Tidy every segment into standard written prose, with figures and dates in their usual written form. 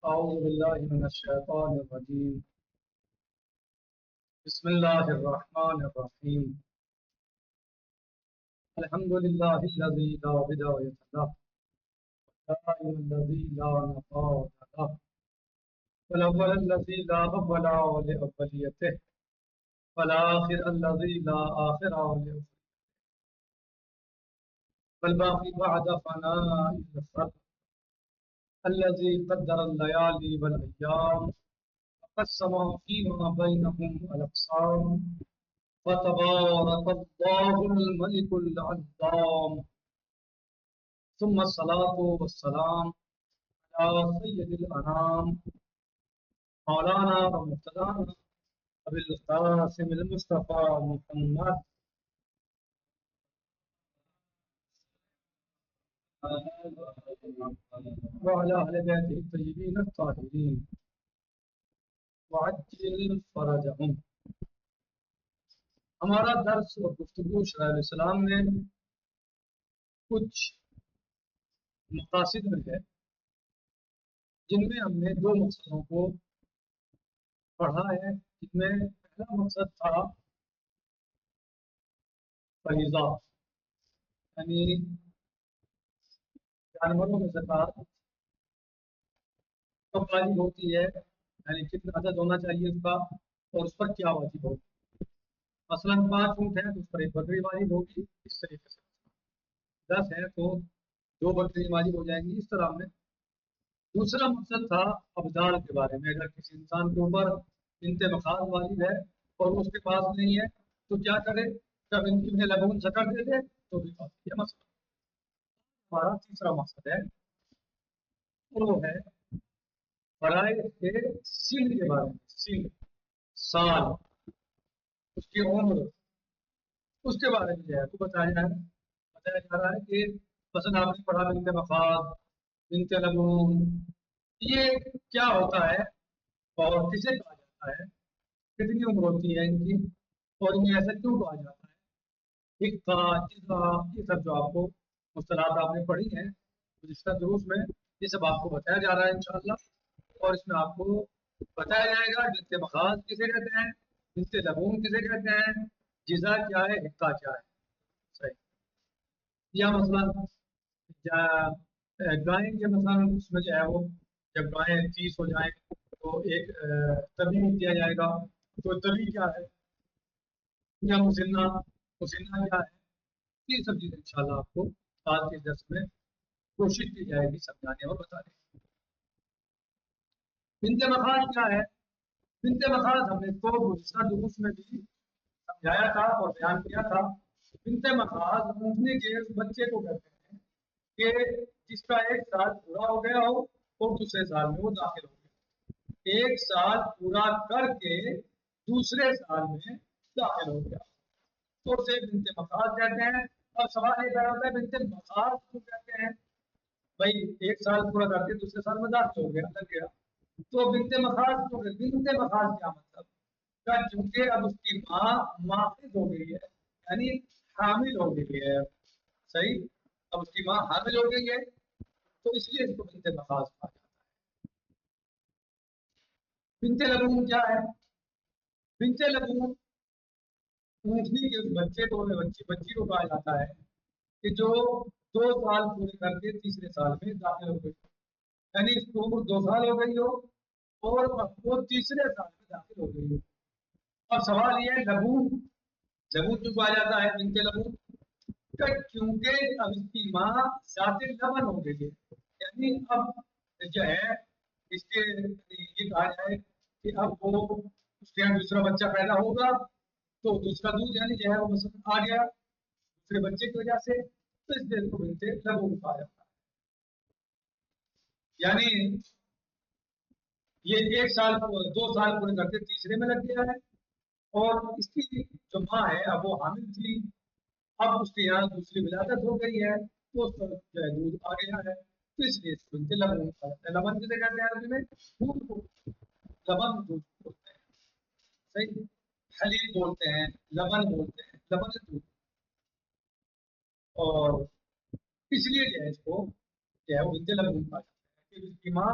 أعوذ بالله من الشيطان الرجيم. بسم الله الرحمن الرحيم. الحمد لله الذي لا بداية له والدائم الذي لا نهاية له والأول الذي لا أول لأوليته والآخر الذي لا آخر لأخرته والباقي بعد فناء الخلق الذي قدر الليالي والأيام وقسم فيما بينهم الأقسام فتبارك الله الملك العظام. ثم الصلاة والسلام على سيد الأنام مولانا ومقتدانا أبي القاسم المصطفى محمد وعلى أهل بيته الطيبين الطاهرين وعجل فرجهم. ہمارا درس اور گفتگو شرح الاسلام میں کچھ مقاصد میں ہے جن میں ہم نے دو مقصدوں کو پڑھا ہے، جن میں پہلا مقصد تھا فریضہ، یعنی جانوروں میں زکوٰۃ کب واجب ہوتی ہے، یعنی کتنا عدد ہونا چاہیے اس کا اور اس پر کیا واجب ہوگی۔ مثلاً 5 اونٹ ہیں تو اس پر 1 بکری واجب ہوگی، اس طریقے سے 10 ہے تو 2 بکری واجب ہو جائیں گی، اس طرح میں۔ دوسرا مقصد تھا ابدال کے بارے میں، اگر کسی انسان کے اوپر بنت مخاض واجب ہے اور اس کے پاس نہیں ہے تو کیا کرے، جب ان کی لبون زکوٰۃ دے دے تو بھی کافی ہے۔ مسئلہ ہمارا تیسرا مقصد ہے اور وہ ہے فرائض کے سن کے بارے میں، سن سال، اس کی عمر، اس کے بارے میں جو ہے تو بتایا جا رہا ہے کہ مثلا آپ نے پڑھا بنت مخاض، بنت لبون، یہ کیا ہوتا ہے اور کسے کہا جاتا ہے، کتنی عمر ہوتی ہے ان کی اور انہیں ایسا کیوں کہا جاتا ہے، یہ سب جو آپ کو مصطلحات آپ نے پڑھی ہیں گزشتہ دروس میں، یہ سب آپ کو بتایا جا رہا ہے انشاءاللہ، اور اس میں آپ کو بتایا جائے گا بنت مخاض کسے کہتے ہیں، بنت لبون کسے کہتے ہیں، جزا کیا ہے، حقہ کیا ہے۔ صحیح، یا مثلا گائیں کے مثلا اس میں جو ہے وہ جب گائیں 30 ہو جائیں تو ایک تبی دیا جائے گا، تو تبی کیا ہے، یا مسنہ کیا ہے، یہ سب چیزیں انشاءاللہ آپ کو آج کے درس میں کوشش کی جائے گی سمجھانے اور بتانے کی۔ بنت مخاض کیا ہے؟ بنت مخاض ہم نے تو گزشتہ دروس میں بھی سمجھایا تھا اور بیان کیا تھا۔ بنت مخاض اونٹنے کے اس بچے کو کہتے ہیں کہ جس کا 1 سال پورا ہو گیا ہو اور دوسرے سال میں وہ داخل ہو گیا، 1 سال پورا کر کے دوسرے سال میں داخل ہو گیا تو اسے بنت مخاض کہتے ہیں۔ اب سوال یہ پیدا ہوتا ہے بنت مخاض کیوں کہتے ہیں، بھائی 1 سال پورا کر کے دوسرے سال میں داخل ہو گیا، لگ گیا، تو بنت مخاض کیوں کہتے ہیں؟ بنت مخاض کیا مطلب، چونکہ اب اس کی ماں ماخذ ہو گئی ہے، یعنی حامل ہو گئی ہے، صحیح، اب اس کی ماں حامل ہو گئی ہے تو اس لیے اس کو بنت مخاض کہا جاتا ہے۔ بنت لبون کیا ہے؟ بنت لبون اونٹنی کے اس بچے کو، بچی کو کہا جاتا ہے کہ جو 2 سال پورے کر کے تیسرے سال میں داخل ہو گئی، یعنی اس کی عمر 2 سال ہو گئی ہو اور وہ تیسرے سال میں داخل ہو گئی ہو۔ اب سوال یہ ہے لبون کیوں کہا جاتا ہے بنت لبون، کیونکہ اب اس کی ماں ذات لبن ہو گئی ہے، یعنی اب جو ہے اس کے یہ کہا جائے کہ اب وہ اس کے یہاں دوسرا بچہ پیدا ہوگا تو دوسرا دودھ یعنی جو ہے وہ مثلا آ گیا دوسرے بچے کی وجہ سے، تو اس لیے کو بنت لبون کہا جاتا ہے۔ یعنی یہ 1 سال 2 سال پورے کرتے تیسرے میں لگ گیا ہے اور اس کی جو ماں ہے اب وہ حامل تھی، اب اس کے یہاں دوسری ولادت ہو گئی ہے تو اس پر جو ہے دودھ آ گیا ہے، تو اس لیے اس کو بنت لبن کہا جاتا ہے۔ لبن کسے کہتے ہیں عربی میں؟ دودھ کو، لبن دودھ بولتے ہیں، صحیح، حلیب بولتے ہیں، لبن بولتے ہیں، لبن دودھ، اور اس لیے جو ہے اس کو جو ہے وہ بنت لبن کہا جاتا ہے کہ اس کی ماں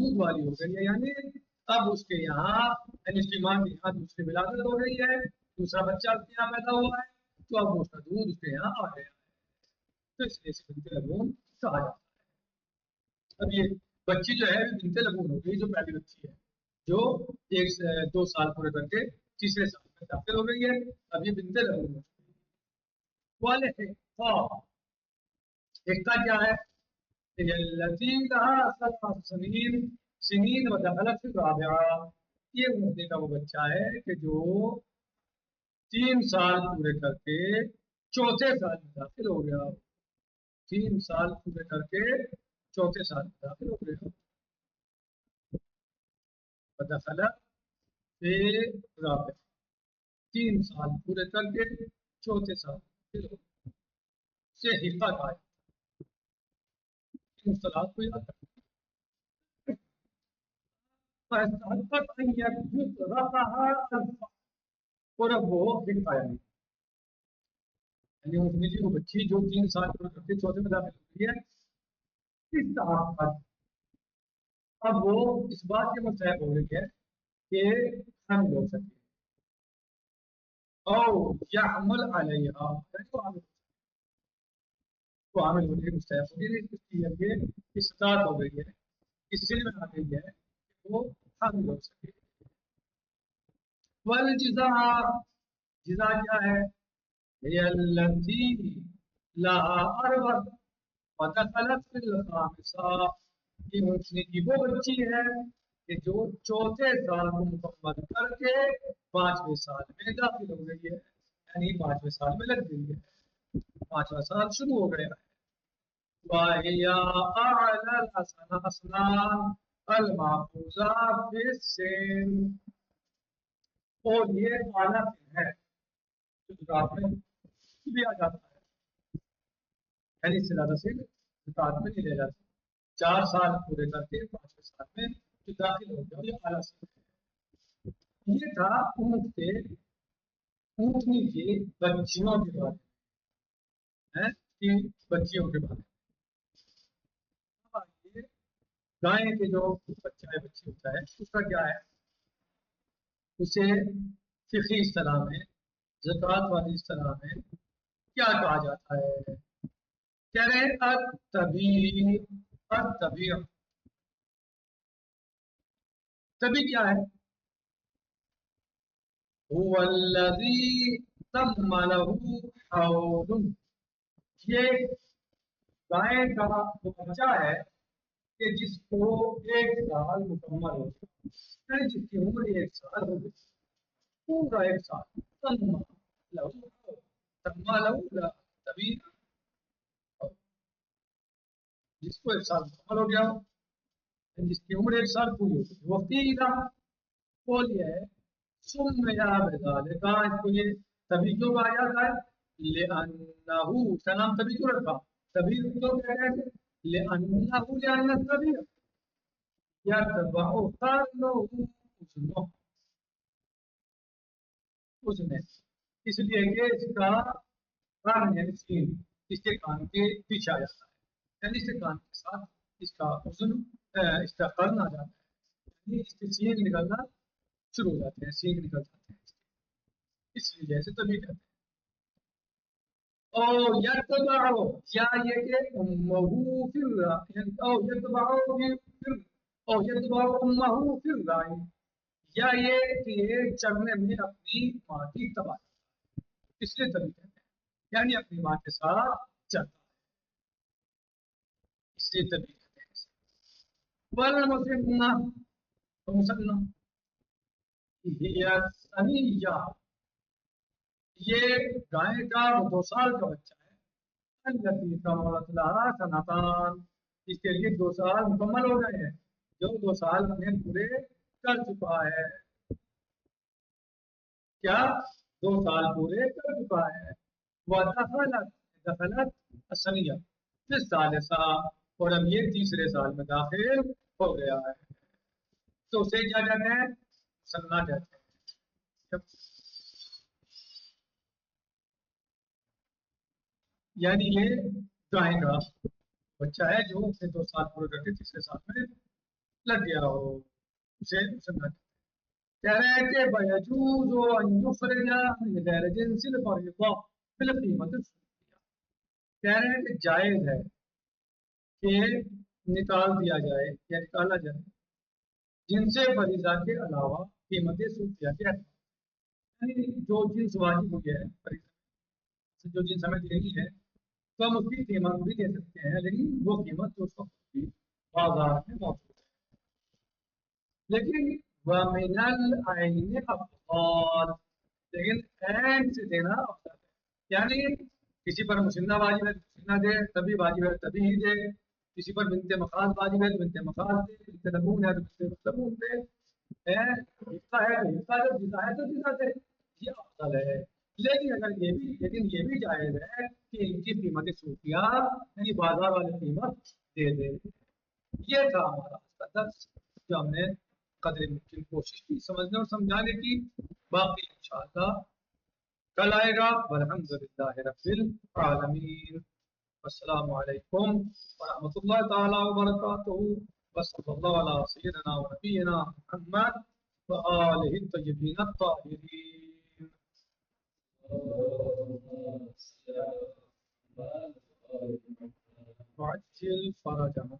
دودھ والی ہو گئی ہے، یعنی اب اس کے یہاں یعنی اس کی ماں کے یہاں دوسری ولادت ہو گئی ہے، دوسرا بچہ اس کے یہاں پیدا ہوا ہے، تو اب اس کا دودھ اس کے یہاں آ گیا ہے، تو اس لیے اسے بنت لبون کہا جاتا ہے۔ اب یہ بچی جو ہے بنت لبون ہو گئی، جو پہلی بچی ہے، جو 2 سال پورے کر کے تیسرے سال میں داخل ہو گئی ہے، اب یہ بنت لبون ہو گئی۔ والے حقہ کیا ہے؟ التي لها 7 سنين سنين ودخلت في الرابعة، یہ اونٹنے کا وہ بچہ ہے کہ جو 3 سال پورے کر کے چوتھے سال میں داخل ہو گیا، 3 سال پورے کر کے چوتھے سال میں داخل ہو گیا، ودخلت في الرابعة، 3 سال پورے کر کے چوتھے سال میں داخل ہو گیا، سے حقہ کا ہے، مصطلحات کو یاد رکھیں۔ فاستحقت ان يرزقها الفقر، اور اب وہ حقہ یعنی اونٹنی کی وہ بچی جو 3 سال پورے کرتے چوتھے میں داخل ہوتی ہے، استحقت، اب وہ اس بات کے مستحق ہو گئی ہے کہ حمل ہو سکے، او یحمل علیہا، وہ حامل ہونے کے مستحق ہو گئی، اس کی یہ استطاعت ہو گئی ہے، اس سن میں آ گئی ہے کہ وہ حامل ہو سکے۔ والجزاء، جزا کیا ہے؟ هي التي لها 4 ودخلت في الخامسة، یہ اونٹنی کی وہ بچی ہے کہ جو چوتھے سال کو مکمل کر کے 5ویں سال میں داخل ہو گئی ہے، یعنی 5ویں سال میں لگ گئی ہے، 5واں سال شروع ہو گیا ہے۔ وهي أعلى الأسنان المحفوظة في السن، اور یہ اعلیٰ سن ہے جو زکات میں لیا جاتا ہے، یعنی اس سے زیادہ سن زکات میں نہیں لیا جاتا، 4 سال پورے کر کے 5ویں سال میں جو داخل ہو گیا یہ اعلیٰ سن ہے۔ یہ تھا اونٹنی کی بچیوں کے بارے میں، کہ بچیوں کے بارے میں۔ گائے کے جو بچہ ہے بچی ہوتا ہے اس کا کیا ہے؟ اسے فقہی اصطلاح میں، زکوٰۃ والی اصطلاح میں کیا کہا جاتا ہے؟ کہہ رہے ہیں الطبیع، طبی کیا ہے؟ هو الذی تم له حول، یہ گائے کا وہ بچہ ہے کہ جس کو 1 سال مکمل ہو گیا، یعنی جس کی عمر 1 سال ہو گئی، پورا 1 سال، تما لہو تبھی جس کو 1 سال مکمل ہو گیا، جس کی عمر 1 سال پوری ہو گئی، وہ تیرا بول یہ ہے سم یا بذالکا، اس کو یہ تبھی کیوں کہا جاتا ہے؟ لأنہ، اس کا نام تبھی کیوں رکھا؟ تبھی کیوں کہتے ہیں؟ لأنہ، لأن الطبیع یتبع قرنہ اذنہ، اذنہ، اس لیے کہ اس کا قرن یعنی سین اس کے کان کے پیچھے آ جاتا ہے، یعنی اس کے کان کے ساتھ اس کا اذن، اس کا قرن آ جاتا ہے، یعنی اس کے سینگ نکلنا شروع ہو جاتے ہیں، سینگ نکل جاتے ہیں، اس لیے جیسے تبھی کہتے ہیں۔ او یتبع، یا یہ کہ امہ فی الرعی، او یتبع فی، او یتبع امہ فی الرعی، یا یہ کہ یہ چرنے میں اپنی ماں کی تباہ، اس لیے تبھی کہتے ہیں، یعنی اپنی ماں کے ساتھ چلتا ہے، اس لیے تبھی کہتے ہیں۔ والمسنہ، مسنہ ہی الثنیہ، یہ گائے کا وہ 2 سال کا بچہ ہے، التي کملت لها سنتان، اس کے لیے 2 سال مکمل ہو گئے ہیں، جو 2 سال اپنے پورے کر چکا ہے، کیا 2 سال پورے کر چکا ہے، دخلت الثنیہ فی الثالثہ، اور اب یہ تیسرے سال میں داخل ہو گیا ہے، تو اسے کیا کہتے ہیں؟ سننا کہتے ہیں۔ یعنی یہ گائے کا بچہ ہے جو اپنے 2 سال پورے کر کے تیسرے سال میں لگ گیا ہو اسے سمجھا کہہ رہے ہیں کہ بيجوز ان يخرج من غیر جنس الفریضہ بالقیمت السوقیہ، کہہ رہے ہیں کہ جائز ہے کہ نکال دیا جائے یا نکالا جائے جنس فریضہ کے علاوہ قیمت سوقیہ کے اعتبار سے۔ یعنی جو جنس واجب ہوئی ہے فریضہ سے، جو جنس ہمیں دینی ہے تو ہم اس کی قیمت بھی دے سکتے ہیں، لیکن وہ قیمت جو اس وقت کی بازار میں موجود ہے۔ لیکن وَمِنَ الْعَيْنِ أَفْضَلُ، لیکن عین سے دینا افضل ہے، یعنی کسی پر مسنہ واجب ہے تو مسنہ دے، تبھی واجب ہے تبھی ہی دے، کسی پر بنت مخاض واجب ہے تو بنت مخاض دے، بنت لبون ہے تو بنت لبون دے، حصہ ہے تو حصہ دے، جزا ہے تو جزا دے، یہ افضل ہے۔ لیکن یہ بھی جائز ہے کہ ان کی قیمت صوفیہ یعنی بازار والی قیمت دے دے۔ یہ تھا ہمارا آج کا درس جو ہم نے قدر ممکن کوشش کی سمجھنے اور سمجھانے کی، باقی انشاءاللہ کل آئے گا۔ والحمد للہ رب العالمین۔ السلام علیکم ورحمۃ اللہ تعالی وبرکاتہ، وصلی اللہ علی سیدنا و نبینا محمد وآلہ الطیبین الطاہرین۔ وعجل فرجنا